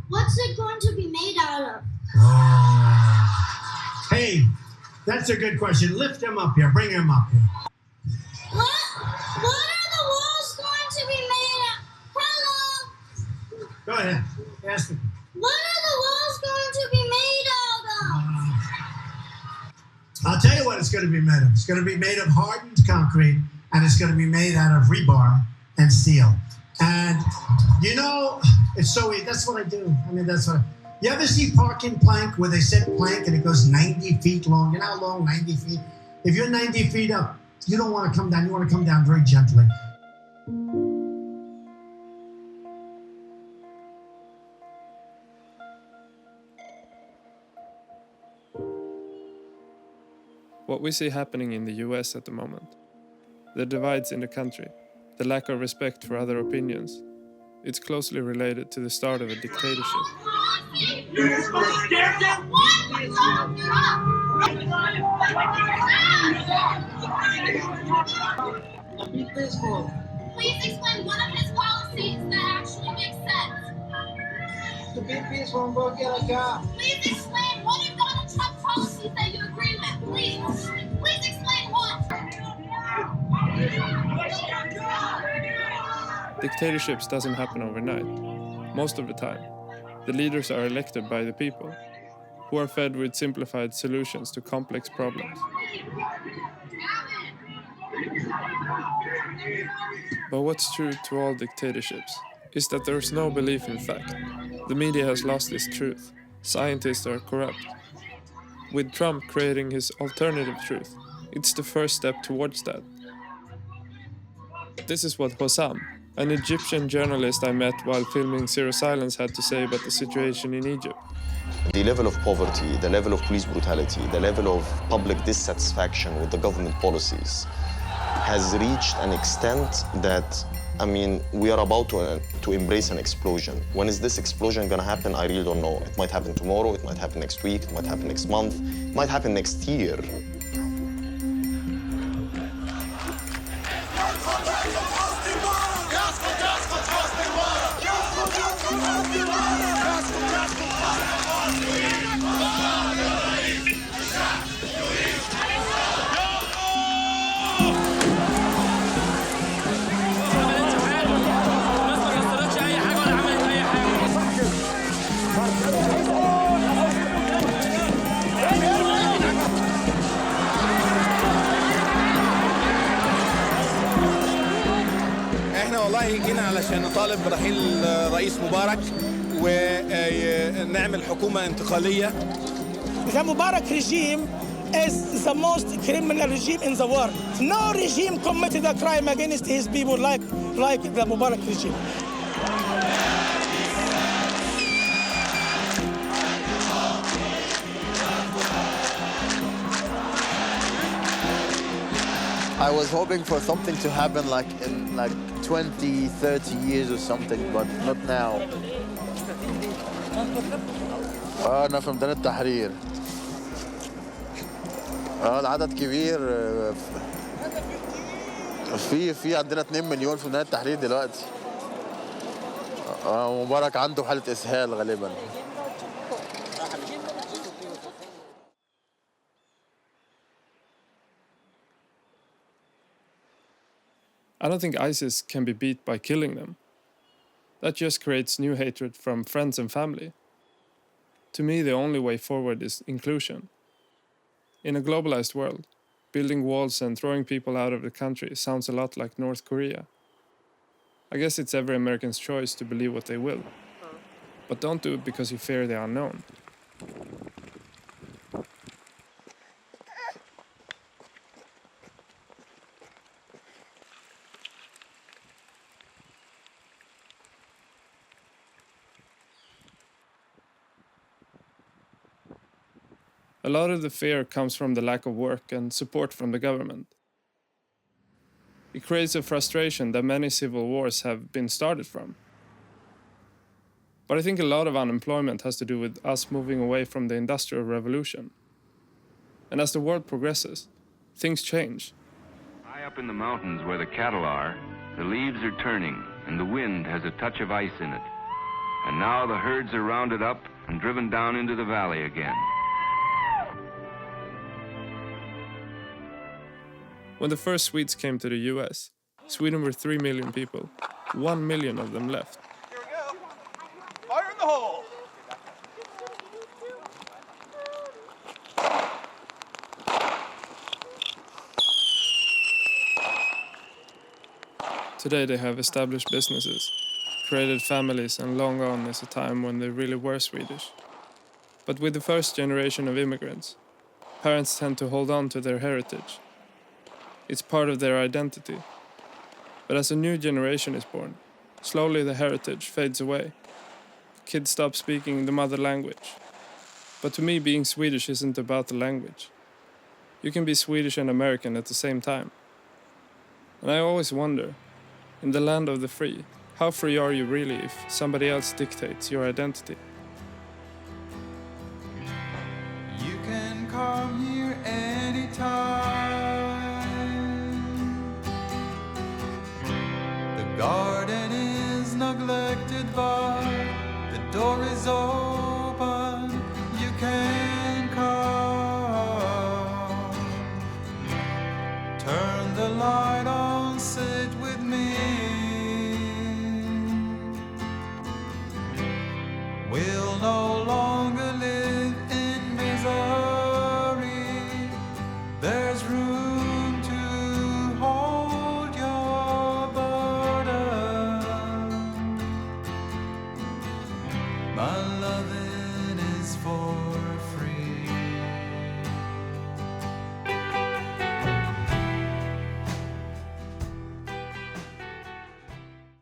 What's it going to be made out of? Hey, that's a good question. Lift him up here. Bring him up here. What are the walls going to be made of? Hello? Go ahead. Ask him. What are the walls going to be made out of? I'll tell you what it's going to be made of. It's going to be made of hardened concrete, and it's going to be made out of rebar and steel. And, you know, it's so easy. That's what I do. I mean, that's what you ever see parking plank where they set plank and it goes 90 feet long? You know how long 90 feet? If you're 90 feet up, you don't want to come down. You want to come down very gently. What we see happening in the US at the moment, the divides in the country, the lack of respect for other opinions, it's closely related to the start of a dictatorship. Be peaceful. Please explain one of his policies that actually makes sense. To be peaceful and go get a job. Please explain one of Donald Trump's policies that you agree with. Please. Please explain one. Dictatorships doesn't happen overnight, most of the time. The leaders are elected by the people, who are fed with simplified solutions to complex problems. But what's true to all dictatorships is that there's no belief in fact. The media has lost its truth. Scientists are corrupt. With Trump creating his alternative truth, it's the first step towards that. This is what Hossam, an Egyptian journalist I met while filming Zero Silence, had to say about the situation in Egypt. The level of poverty, the level of police brutality, the level of public dissatisfaction with the government policies has reached an extent that, I mean, we are about to embrace an explosion. When is this explosion going to happen? I really don't know. It might happen tomorrow, it might happen next week, it might happen next month, it might happen next year. والله جينا علشان نطالب برحيل رئيس مبارك ونعمل حكومة انتقالية. The Mubarak regime is the most criminal regime in the world. No regime committed a crime against his people like the Mubarak regime. I was hoping for something to happen like in 20, 30 years or something, but not now. أنا في ميدان التحرير. العدد كبير. في عندنا 2 مليون في ميدان التحرير دلوقتي. مبارك عنده حالة إسهال غالبا. I don't think ISIS can be beat by killing them. That just creates new hatred from friends and family. To me, the only way forward is inclusion. In a globalized world, building walls and throwing people out of the country sounds a lot like North Korea. I guess it's every American's choice to believe what they will. But don't do it because you fear the unknown. A lot of the fear comes from the lack of work and support from the government. It creates a frustration that many civil wars have been started from. But I think a lot of unemployment has to do with us moving away from the Industrial Revolution. And as the world progresses, things change. High up in the mountains where the cattle are, the leaves are turning and the wind has a touch of ice in it. And now the herds are rounded up and driven down into the valley again. When the first Swedes came to the US, Sweden were 3 million people. 1 million of them left. Here we go. Fire in the hole. Today they have established businesses, created families, and long gone is a time when they really were Swedish. But with the first generation of immigrants, parents tend to hold on to their heritage. It's part of their identity. But as a new generation is born, slowly the heritage fades away. Kids stop speaking the mother language. But to me, being Swedish isn't about the language. You can be Swedish and American at the same time. And I always wonder, in the land of the free, how free are you really if somebody else dictates your identity? You can come here anytime. The garden is neglected, but the door is open. You can come. Turn the light on, sit with me. We'll no longer live in misery. There's room to hold your burden. My loving is for